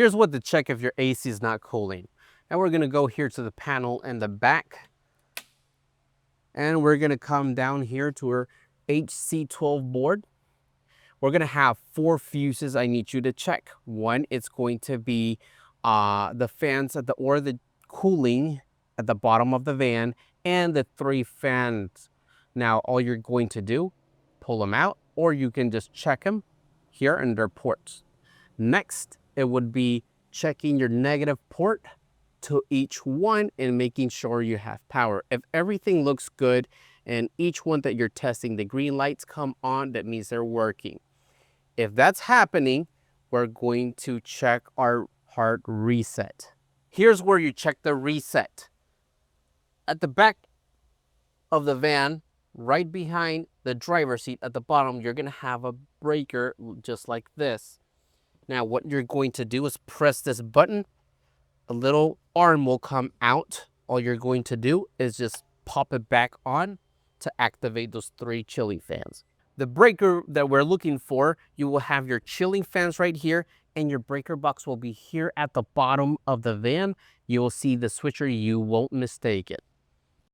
Here's what to check if your AC is not cooling. And we're gonna go here to the panel in the back. And we're gonna come down here to our HC12 board. We're gonna have 4 fuses I need you to check. One, it's going to be the fans at the cooling at the bottom of the van, and the 3 fans. Now, all you're going to do, pull them out, or you can just check them here in their ports. Next, it would be checking your negative port to each one and making sure you have power. If everything looks good and each one that you're testing, the green lights come on, that means they're working. If that's happening, we're going to check our hard reset. Here's where you check the reset. At the back of the van, right behind the driver's seat at the bottom, you're gonna have a breaker just like this. Now, what you're going to do is press this button. A little arm will come out. All you're going to do is just pop it back on to activate those 3 chilling fans. The breaker that we're looking for, you will have your chilling fans right here, and your breaker box will be here at the bottom of the van. You will see the switcher, you won't mistake it.